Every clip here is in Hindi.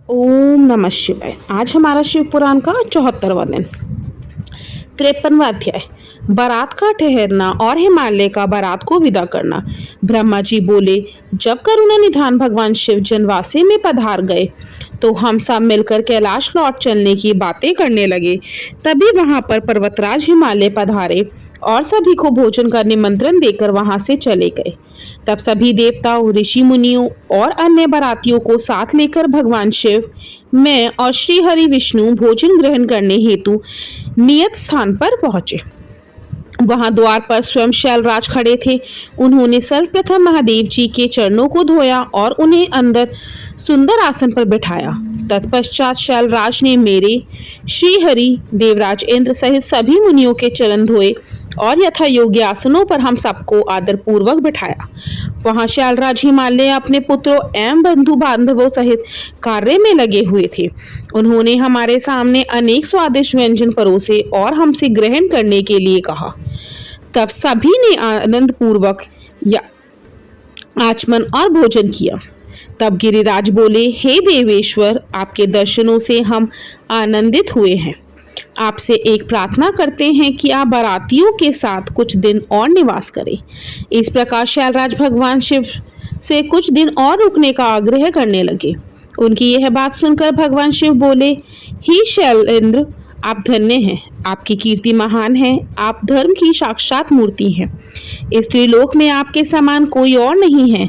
ओम नमः शिवाय। आज हमारा शिव पुराण का 74वां दिन, 53वां अध्याय, बारात का ठहरना और हिमालय का बारात को विदा करना। ब्रह्मा जी बोले, जब करुणा निधान भगवान शिव जनवासे में पधार गए तो हम सब मिलकर कैलाश लौट चलने की बातें करने लगे। तभी वहां पर पर्वतराज हिमालय पधारे और सभी को भोजन का निमंत्रण देकर वहां से चले गए। तब सभी देवताओं, ऋषि मुनियों और अन्य बारातियों को साथ लेकर भगवान शिव, मैं और श्री हरि विष्णु भोजन ग्रहण करने हेतु नियत स्थान पर पहुंचे। वहां द्वार पर स्वयं शैलराज खड़े थे। उन्होंने सर्वप्रथम महादेव जी के चरणों को धोया और उन्हें अंदर सुंदर आसन पर बिठाया। तत्पश्चात शैलराज ने मेरे, श्री हरि, देवराज इंद्र सहित सभी मुनियों के चरण धोए और यथा योग्य आसनों पर हम सबको आदर पूर्वक बिठाया। वहां शैलराज हिमालय अपने पुत्रों एवं बंधु बांधवों सहित कार्य में लगे हुए थे। उन्होंने हमारे सामने अनेक स्वादिष्ट व्यंजन परोसे और हमसे ग्रहण करने के लिए कहा। तब सभी ने आनंद पूर्वक या आचमन और भोजन किया। तब गिरिराज बोले, हे देवेश्वर, आपके दर्शनों से हम आनंदित हुए हैं। आपसे एक प्रार्थना करते हैं कि आप बारातियों के साथ कुछ दिन और निवास करें। इस प्रकार शैलराज भगवान शिव से कुछ दिन और रुकने का आग्रह करने लगे। उनकी यह बात सुनकर भगवान शिव बोले, हे शैलेंद्र, आप धन्य हैं, आपकी कीर्ति महान है, आप धर्म की साक्षात मूर्ति हैं। इस त्रिलोक में आपके समान कोई और नहीं है।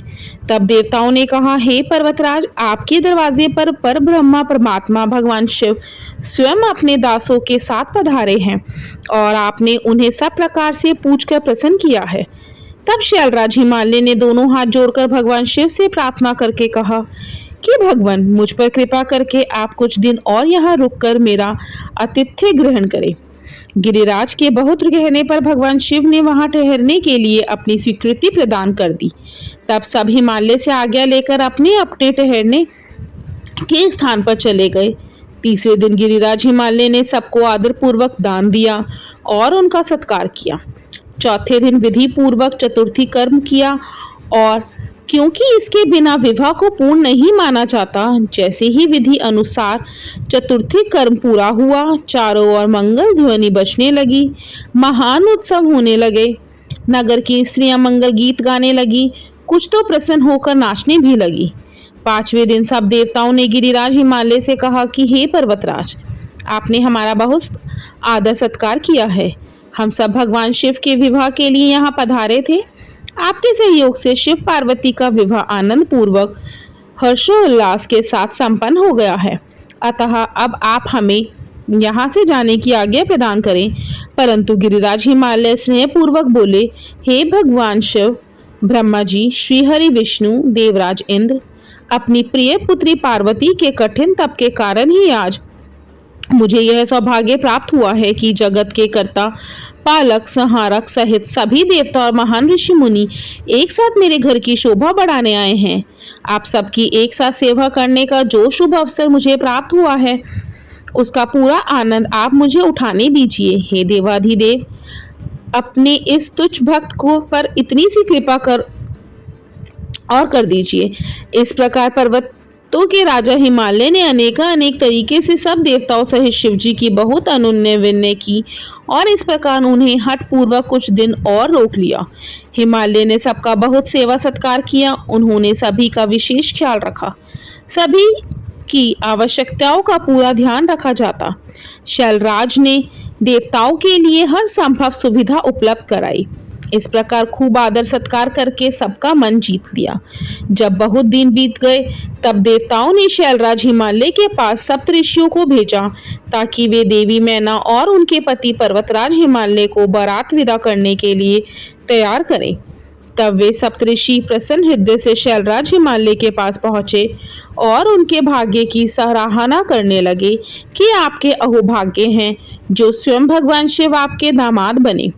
तब देवताओं ने कहा, हे पर्वतराज, आपके दरवाजे पर परब्रह्मा परमात्मा भगवान शिव स्वयं अपने दासों के साथ पधारे हैं और आपने उन्हें सब प्रकार से पूछकर प्रसन्न किया है। तब शैलराज हिमालय ने दोनों हाथ जोड़कर भगवान शिव से प्रार्थना करके कहा कि भगवान, मुझ पर कृपा करके आप कुछ दिन और यहाँ रुककर मेरा आतिथ्य ग्रहण करें। गिरिराज के बहुत कहने पर भगवान शिव ने वहां ठहरने के लिए अपनी स्वीकृति प्रदान कर दी। तब सब हिमालय से आज्ञा लेकर अपने अपने ठहरने के स्थान पर चले गए। तीसरे दिन गिरिराज हिमालय ने सबको आदर पूर्वक दान दिया और उनका सत्कार किया। चौथे दिन विधि पूर्वक चतुर्थी कर्म किया और क्योंकि इसके बिना विवाह को पूर्ण नहीं माना जाता, जैसे ही विधि अनुसार चतुर्थी कर्म पूरा हुआ, चारों ओर मंगल ध्वनि बजने लगी, महान उत्सव होने लगे। नगर की स्त्रियां मंगल गीत गाने लगी, कुछ तो प्रसन्न होकर नाचने भी लगी। पांचवें दिन सब देवताओं ने गिरिराज हिमालय से कहा कि हे पर्वतराज, आपने हमारा बहुत आदर सत्कार किया है। हम सब भगवान शिव के विवाह के लिए यहाँ पधारे थे। आपके सहयोग से शिव पार्वती का विवाह आनंद पूर्वक हर्षोल्लास के साथ संपन्न हो गया है। अतः अब आप हमें यहाँ से जाने की आज्ञा प्रदान करें। परंतु गिरिराज हिमालय स्नेह पूर्वक बोले, हे भगवान शिव, ब्रह्मा जी, श्री हरि विष्णु, देवराज इंद्र, अपनी प्रिय पुत्री पार्वती के कठिन तप के कारण ही आज मुझे यह सौभाग्य प्राप्त हुआ है कि जगत के कर्ता, पालक, संहारक सहित सभी देवता और महान ऋषि मुनि एक साथ मेरे घर की शोभा बढ़ाने आए हैं। आप सबकी एक साथ सेवा करने का जो शुभ अवसर मुझे प्राप्त हुआ है, उसका पूरा आनंद आप मुझे उठाने दीजिए। हे देवाधिदेव, अपने इस तुच्छ भक्त को पर इतनी सी कृपा कर दीजिए। इस प्रकार पर्वतों के राजा हिमालय ने अनेक तरीके से सब देवताओं सहित शिव जी की बहुत अनुनय विनय की और इस प्रकार उन्हें हठ पूर्वक कुछ दिन और रोक लिया। हिमालय ने सबका बहुत सेवा सत्कार किया। उन्होंने सभी का विशेष ख्याल रखा, सभी की आवश्यकताओं का पूरा ध्यान रखा जाता। शैलराज ने देवताओं के लिए हर संभव सुविधा उपलब्ध कराई। इस प्रकार खूब आदर सत्कार करके सबका मन जीत लिया। जब बहुत दिन बीत गए तब देवताओं ने शैलराज हिमालय के पास सप्तऋषियों को भेजा ताकि वे देवी मैना और उनके पति पर्वतराज हिमालय को बारात विदा करने के लिए तैयार करें। तब वे सप्तऋषि प्रसन्न हृदय से शैलराज हिमालय के पास पहुंचे और उनके भाग्य की सराहना करने लगे कि आपके अहोभाग्य हैं जो स्वयं भगवान शिव आपके दामाद बने।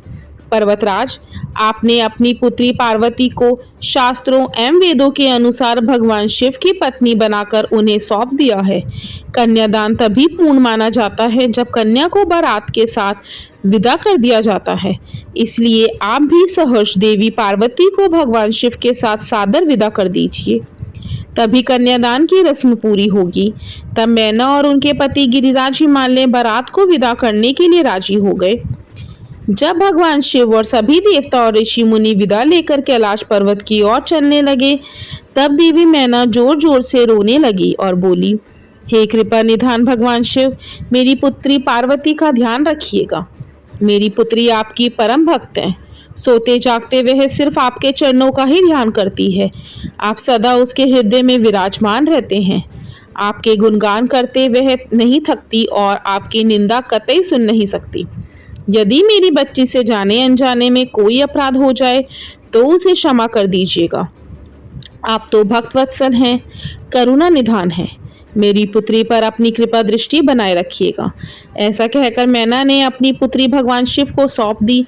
पर्वतराज, आपने अपनी पुत्री पार्वती को शास्त्रों एवं वेदों के अनुसार भगवान शिव की पत्नी बनाकर उन्हें सौंप दिया है। कन्यादान तभी पूर्ण माना जाता है जब कन्या को बारात के साथ विदा कर दिया जाता है। इसलिए आप भी सहर्ष देवी पार्वती को भगवान शिव के साथ सादर विदा कर दीजिए। तभी कन्यादान की रस्म पूरी होगी। तब मैना और उनके पति गिरिराज हिमालय बारात को विदा करने के लिए राजी हो गए। जब भगवान शिव और सभी देवता और ऋषि मुनि विदा लेकर कैलाश पर्वत की ओर चलने लगे, तब देवी मैना जोर जोर से रोने लगी और बोली, हे कृपा निधान भगवान शिव, मेरी पुत्री पार्वती का ध्यान रखिएगा। मेरी पुत्री आपकी परम भक्त है। सोते जागते वह सिर्फ आपके चरणों का ही ध्यान करती है। आप सदा उसके हृदय में विराजमान रहते हैं। आपके गुणगान करते वह नहीं थकती और आपकी निंदा कतई सुन नहीं सकती। यदि मेरी बच्ची से जाने अनजाने में कोई अपराध हो जाए तो उसे क्षमा कर दीजिएगा। आप तो भक्त वत्सल हैं, करुणा निधान हैं। मेरी पुत्री पर अपनी कृपा दृष्टि बनाए रखिएगा। ऐसा कहकर मैना ने अपनी पुत्री भगवान शिव को सौंप दी।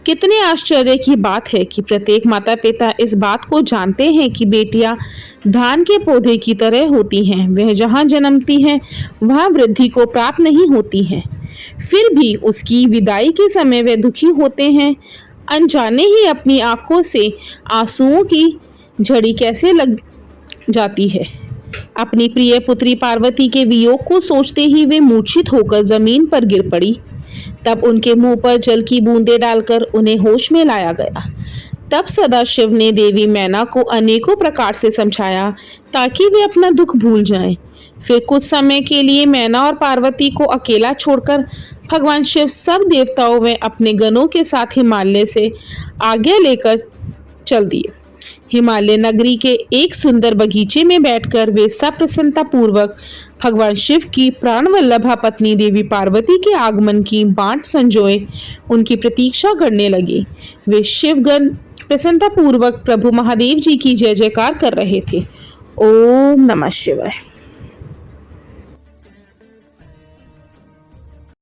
कितने आश्चर्य की बात है कि प्रत्येक माता पिता इस बात को जानते हैं कि बेटियां धान के पौधे की तरह होती हैं। वह जहाँ जन्मती हैं वहाँ वृद्धि को प्राप्त नहीं होती हैं। फिर भी उसकी विदाई के समय वे दुखी होते हैं। अनजाने ही अपनी आंखों से आंसुओं की झड़ी कैसे लग जाती है। अपनी प्रिय पुत्री पार्वती के वियोग को सोचते ही वे मूर्छित होकर जमीन पर गिर पड़ी। तब उनके मुंह पर जल की बूंदें डालकर उन्हें होश में लाया गया। तब सदाशिव ने देवी मैना को अनेकों प्रकार से समझाया ताकि वे अपना दुख भूल जाएं। फिर कुछ समय के लिए मैना और पार्वती को अकेला छोड़कर भगवान शिव सब देवताओं में अपने गणों के साथ हिमालय से आज्ञा लेकर चल दिए। हिमालय नगरी के एक सुंदर बगीचे में बैठकर वे सब प्रसन्नता पूर्वक भगवान शिव की प्राणवल्लभा पत्नी देवी पार्वती के आगमन की बाट संजोए उनकी प्रतीक्षा करने लगी। वे शिवगण प्रसन्नता पूर्वक प्रभु महादेव जी की जय जयकार कर रहे थे। ओम नमः शिवाय।